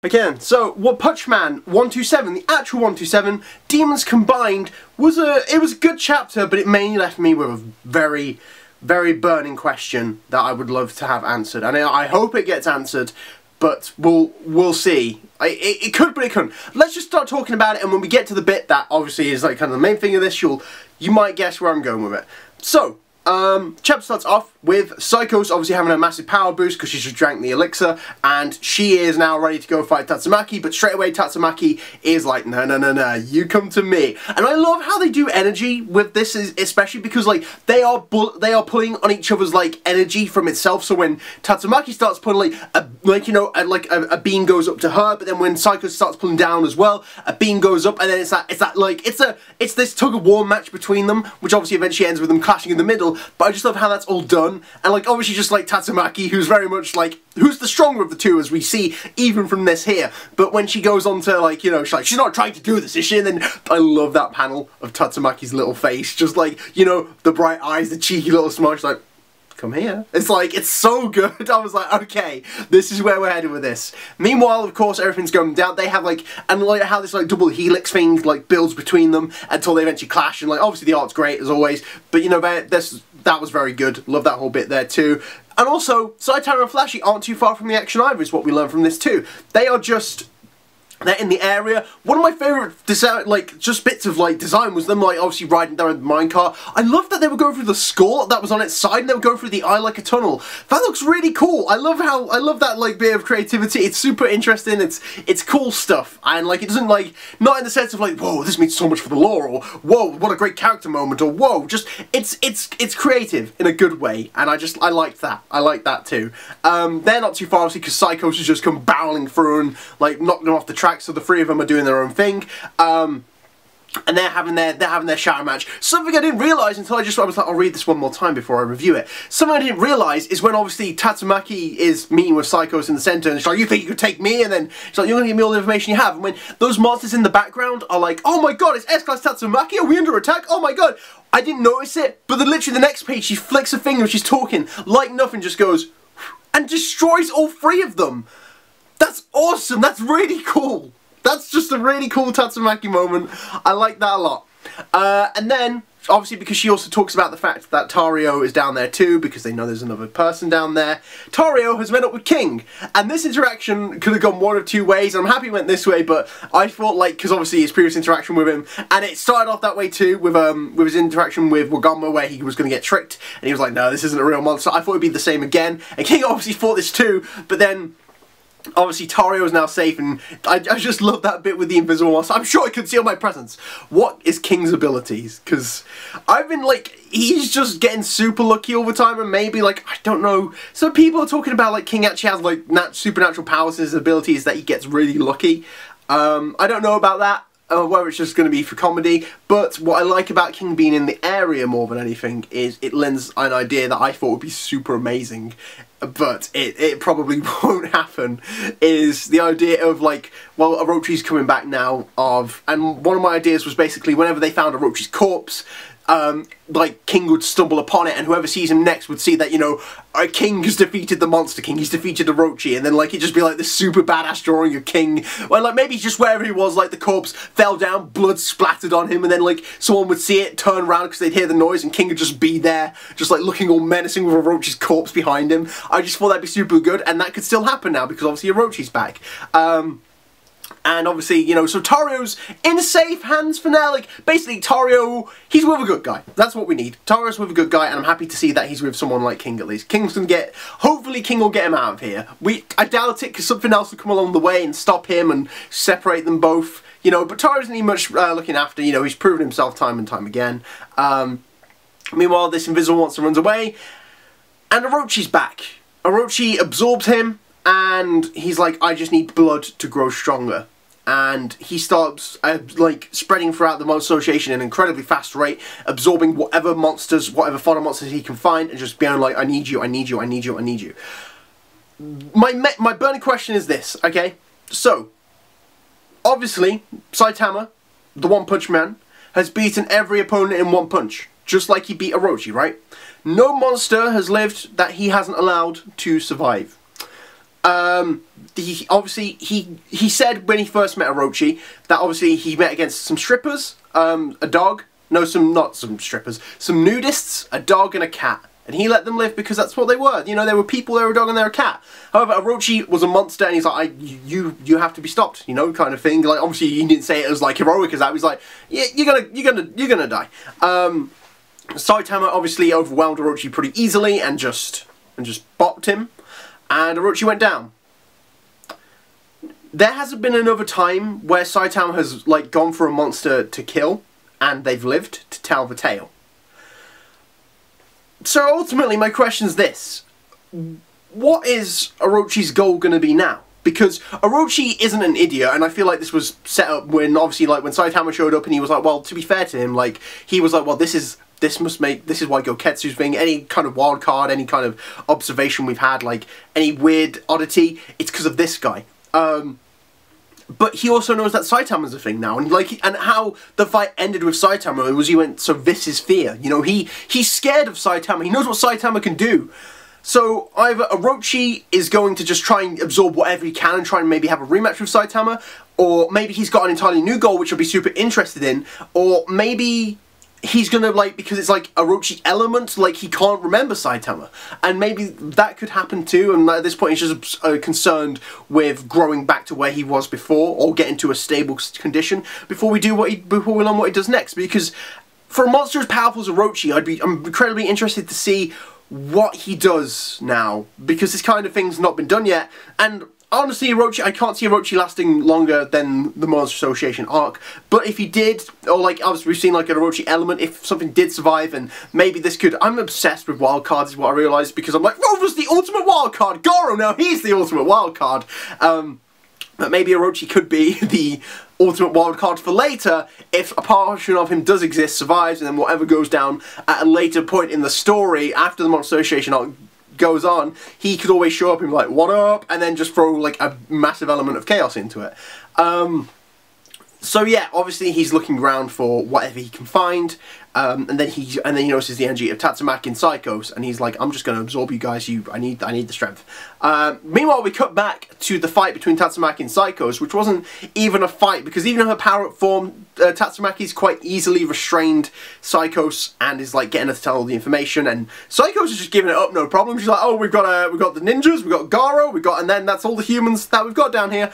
Again, so what Punch Man 127, the actual 127, Demons Combined, was a good chapter, but it mainly left me with a very, very burning question that I would love to have answered. And I hope it gets answered, but we'll see. It could, but it couldn't. Let's just start talking about it, and when we get to the bit that obviously is like kind of the main thing of this, you might guess where I'm going with it. So, chapter starts off with Psychos obviously having a massive power boost because she just drank the elixir, and she is now ready to go fight Tatsumaki, but straight away Tatsumaki is like, no, you come to me. And I love how they do energy with this, especially because like they are pulling on each other's like energy from itself. So when Tatsumaki starts pulling a beam goes up to her, but then when Psychos starts pulling down as well, a beam goes up, and then it's this tug of war match between them, which obviously eventually ends with them clashing in the middle. But I just love how that's all done, and like obviously just like Tatsumaki, who's very much like, who's the stronger of the two, as we see even from this here. But when she goes on to like, you know, she's not trying to do this, is she? And then I love that panel of Tatsumaki's little face, just like, you know, the bright eyes, the cheeky little smile, she's like, come here. It's like, it's so good. I was like, okay, this is where we're headed with this. Meanwhile, of course, everything's going down. They have like, and like how this like double helix thing like builds between them until they eventually clash, and like obviously the art's great as always, but you know, that was very good. Love that whole bit there too. And also, Saitama and Flashy aren't too far from the action either, is what we learn from this too. They are just, they're in the area. One of my favourite just bits of like design was them like obviously riding down in the minecart. I love that they were going through the skull that was on its side, and they were going through the eye like a tunnel. That looks really cool. I love that like bit of creativity. It's super interesting. It's cool stuff, and like it doesn't like, not in the sense of like, whoa, this means so much for the lore, or whoa, what a great character moment, or whoa, just it's creative in a good way, and I liked that. I like that too. They're not too far obviously because Psychos has just come barreling through and like knocked them off the track. So the three of them are doing their own thing, and they're having their shadow match. Something I didn't realise until I was like, I'll read this one more time before I review it. Something I didn't realise is when obviously Tatsumaki is meeting with Psychos in the centre, and she's like, you think you could take me? And then she's like, you're going to give me all the information you have. And when those monsters in the background are like, oh my god, it's S-Class Tatsumaki, are we under attack? Oh my god. I didn't notice it, but then literally the next page she flicks a finger and she's talking, like nothing, just goes, and destroys all three of them. That's awesome, that's really cool. That's just a really cool Tatsumaki moment. I like that a lot. And then, obviously because she also talks about the fact that Tario is down there too, because they know there's another person down there, Tario has met up with King. And this interaction could have gone one of two ways, and I'm happy it went this way, but I thought like, because obviously his previous interaction with him, and it started off that way too, with his interaction with Wagama, where he was going to get tricked, and he was like, no, this isn't a real monster. I thought it'd be the same again, and King obviously thought this too, but then obviously Tario is now safe, and I just love that bit with the invisible monster. I'm sure I conceal my presence. What is King's abilities? Because I've been like, he's just getting super lucky all the time, and maybe like, I don't know, some people are talking about like King actually has like supernatural powers in his abilities, that he gets really lucky. I don't know about that. Whether it's just going to be for comedy, but what I like about King being in the area more than anything is it lends an idea that I thought would be super amazing, but it probably won't happen, is the idea of like, well, Orochi's coming back now and one of my ideas was basically whenever they found Orochi's corpse, like King would stumble upon it, and whoever sees him next would see that, you know, King has defeated the Monster King, he's defeated Orochi, and then like it'd just be like this super badass drawing of King, well, like maybe just wherever he was, like the corpse fell down, blood splattered on him, and then like someone would see it, turn around because they'd hear the noise, and King would just be there, just like looking all menacing with Orochi's corpse behind him. I just thought that'd be super good, and that could still happen now because obviously Orochi's back. And obviously, you know, so Tario's in safe hands for now. Like, basically, Tario, he's with a good guy. That's what we need. Tario's with a good guy, and I'm happy to see that he's with someone like King, at least. King's gonna get, hopefully King will get him out of here. I doubt it, because something else will come along the way and stop him and separate them both. You know, but Tario doesn't need much looking after. You know, he's proven himself time and time again. Meanwhile, this invisible monster runs away, and Orochi's back. Orochi absorbs him, and he's like, I just need blood to grow stronger. And he starts like spreading throughout the monster association at an incredibly fast rate, absorbing whatever monsters, whatever fodder monsters he can find, and just being like, I need you, I need you, I need you, I need you. My burning question is this, okay? So, obviously, Saitama, the One Punch Man, has beaten every opponent in one punch, just like he beat Orochi, right? No monster has lived that he hasn't allowed to survive. he said when he first met Orochi that obviously he met against some strippers, a dog, no, not some strippers, some nudists, a dog and a cat. And he let them live because that's what they were. You know, they were people, they were a dog and they were a cat. However, Orochi was a monster and he's like, you have to be stopped, you know, kind of thing. Like, obviously he didn't say it as like heroic as that. He was like, yeah, you're gonna die. Saitama obviously overwhelmed Orochi pretty easily and just bopped him. And Orochi went down. There hasn't been another time where Saitama has like gone for a monster to kill and they've lived to tell the tale. So ultimately my question is this: what is Orochi's goal going to be now? Because Orochi isn't an idiot, and I feel like this was set up when obviously like when Saitama showed up and he was like, well, to be fair to him, like he was like, well, this is why Goketsu's being any kind of wild card, any kind of observation we've had, like any weird oddity, it's because of this guy. But he also knows that Saitama's a thing now, and like, and how the fight ended with Saitama was he went, so this is fear. You know, he's scared of Saitama. He knows what Saitama can do. So either Orochi is going to just try and absorb whatever he can and try and maybe have a rematch with Saitama, or maybe he's got an entirely new goal which I'll be super interested in, or maybe he's gonna, like, because it's like Orochi element, like he can't remember Saitama, and maybe that could happen too, and at this point he's just concerned with growing back to where he was before, or getting to a stable condition before we learn what he does next. Because for a monster as powerful as Orochi, I'm incredibly interested to see what he does now, because this kind of thing's not been done yet. And honestly, Orochi, I can't see Orochi lasting longer than the Monster Association arc. But if he did, or like obviously we've seen like an Orochi element, if something did survive, and maybe this could, I'm obsessed with wild cards is what I realised, because I'm like, Rover's the ultimate wild card, Goro now, he's the ultimate wild card. But maybe Orochi could be the ultimate wild card for later if a portion of him does exist, survives, and then whatever goes down at a later point in the story after the Monster Association arc goes on, he could always show up and be like, what up? And then just throw like a massive element of chaos into it. So yeah, obviously he's looking around for whatever he can find, and then he notices the energy of Tatsumaki and Psychos, and he's like, I'm just going to absorb you guys. I need the strength. Meanwhile, we cut back to the fight between Tatsumaki and Psychos, which wasn't even a fight, because even in her power-up form, Tatsumaki's quite easily restrained Psychos and is like getting her to tell all the information, and Psychos is just giving it up, no problem. She's like, oh, we've got the ninjas, we've got Garo, and then that's all the humans that we've got down here.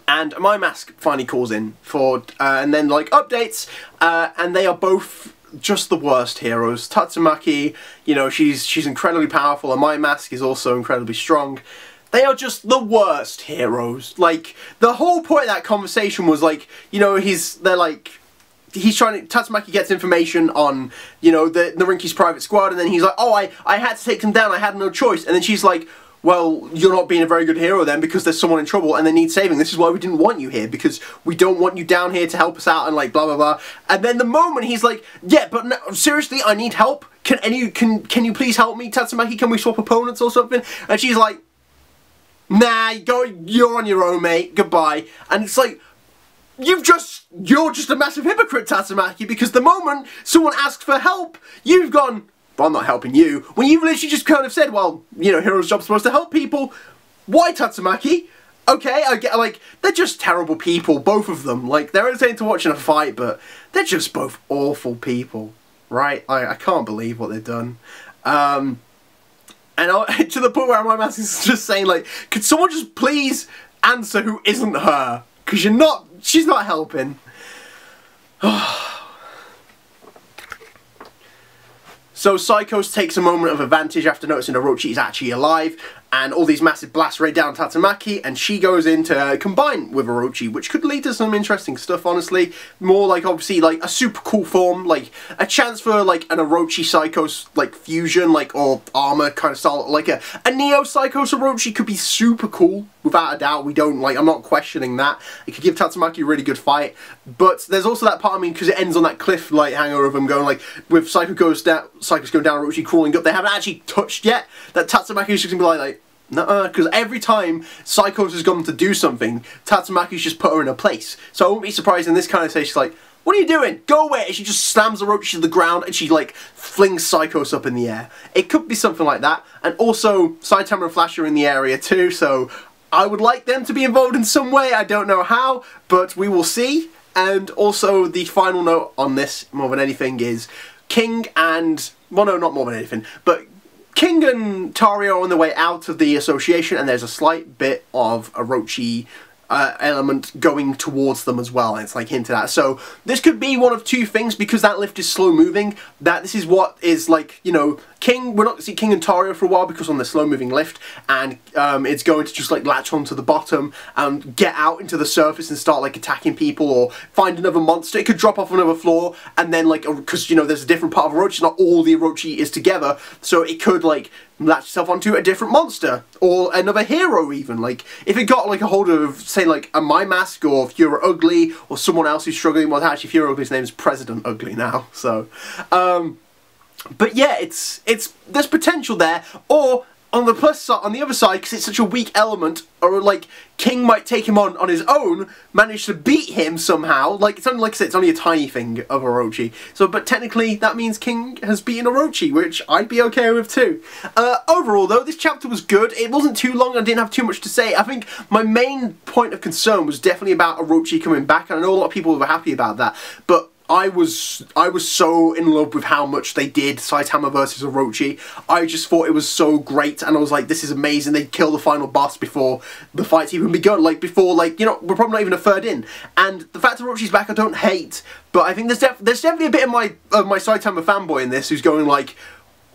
And My Mask finally calls in for, and then like updates, and they are both just the worst heroes. Tatsumaki, you know, she's incredibly powerful, and My Mask is also incredibly strong. They are just the worst heroes. Like, the whole point of that conversation was like, you know, Tatsumaki gets information on, you know, the Rinky's private squad, and then he's like, oh, I had to take them down, I had no choice. And then she's like, well, you're not being a very good hero then, because there's someone in trouble and they need saving. This is why we didn't want you here, because we don't want you down here to help us out and like blah blah blah. And then the moment he's like, yeah, but no, seriously, I need help. Can you please help me, Tatsumaki? Can we swap opponents or something? And she's like, nah, you're on your own, mate. Goodbye. And it's like, you're just a massive hypocrite, Tatsumaki, because the moment someone asks for help, you've gone, well, I'm not helping you, when you've literally just kind of said, well, you know, hero's job's supposed to help people. Why, Tatsumaki? Okay, I get, like, they're just terrible people, both of them. Like, they're entertaining to watch in a fight, but they're just both awful people, right? I can't believe what they've done. And to the point where My Mask is just saying, like, could someone just please answer who isn't her? Because she's not helping. So Psychos takes a moment of advantage after noticing Orochi is actually alive, and all these massive blasts rain down Tatsumaki, and she goes in to combine with Orochi, which could lead to some interesting stuff, honestly. More like, obviously, like, a super cool form, like, a chance for, like, an Orochi Psychos, like, fusion, like, or armor kind of style, like a Neo Psychos Orochi could be super cool, without a doubt. I'm not questioning that. It could give Tatsumaki a really good fight, but there's also that part, I mean, because it ends on that cliff, like, hanger of them going, like, with Psychos going down, Orochi crawling up, they haven't actually touched yet, that Tatsumaki is just gonna be like, nuh-uh, because every time Psychos has gone to do something, Tatsumaki's just put her in her place. So I won't be surprised in this kind of stage she's like, what are you doing? Go away! And she just slams Orochi to the ground and she like flings Psychos up in the air. It could be something like that. And also, Saitama and Flash are in the area too, so I would like them to be involved in some way. I don't know how, but we will see. And also, the final note on this, more than anything, is King and... well, no, not more than anything, but King and Tario are on the way out of the association, and there's a slight bit of Orochi element going towards them as well, and it's like hinted at. So this could be one of two things, because that lift is slow moving, that this is what is like, you know, King, we're not going to see King and Tario for a while because on the slow moving lift, and it's going to just like latch onto the bottom and get out into the surface and start like attacking people or find another monster. It could drop off another floor and then like, because you know there's a different part of Orochi, not all the Orochi is together, so it could like latch itself onto a different monster or another hero even. Like if it got like a hold of say like a My Mask or Fuhrer Ugly or someone else who's struggling. Well, actually Fuhrer Ugly's name is President Ugly now, so but yeah, there's potential there. Or on the plus side, on the other side, because it's such a weak element, or like King might take him on his own, manage to beat him somehow. Like it's only, like I said, it's only a tiny thing of Orochi. So, but technically that means King has beaten Orochi, which I'd be okay with too. Overall though, this chapter was good. It wasn't too long. I didn't have too much to say. I think my main point of concern was definitely about Orochi coming back, and I know a lot of people were happy about that, but I was so in love with how much they did Saitama versus Orochi. I just thought it was so great, and I was like, this is amazing. They kill the final boss before the fight's even begun, like before, like, you know, we're probably not even a third in. And the fact that Orochi's back I don't hate, but I think there's definitely a bit of my Saitama fanboy in this who's going like,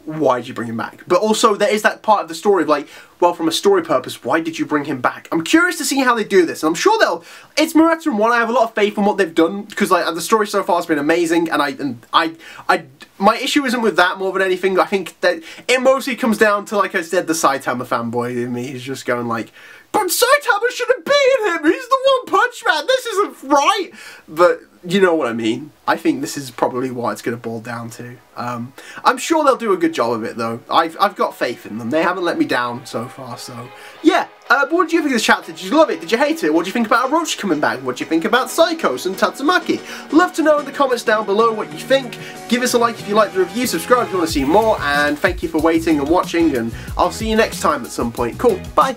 why did you bring him back? But also there is that part of the story of like, well, from a story purpose, why did you bring him back? I'm curious to see how they do this, and I'm sure it's Murata and 1, I have a lot of faith in what they've done, because like the story so far has been amazing, and my issue isn't with that more than anything. I think that it mostly comes down to, like I said, the Saitama fanboy in me is just going like, but Saitama should have beaten him, he's the One Punch Man, this isn't right! But you know what I mean. I think this is probably what it's going to boil down to. I'm sure they'll do a good job of it though. I've got faith in them. They haven't let me down so far, so yeah. But what do you think of this chapter? Did you love it? Did you hate it? What do you think about Orochi coming back? What do you think about Psychos and Tatsumaki? Love to know in the comments down below what you think. Give us a like if you like the review, subscribe if you want to see more, and thank you for waiting and watching, and I'll see you next time at some point. Cool, bye!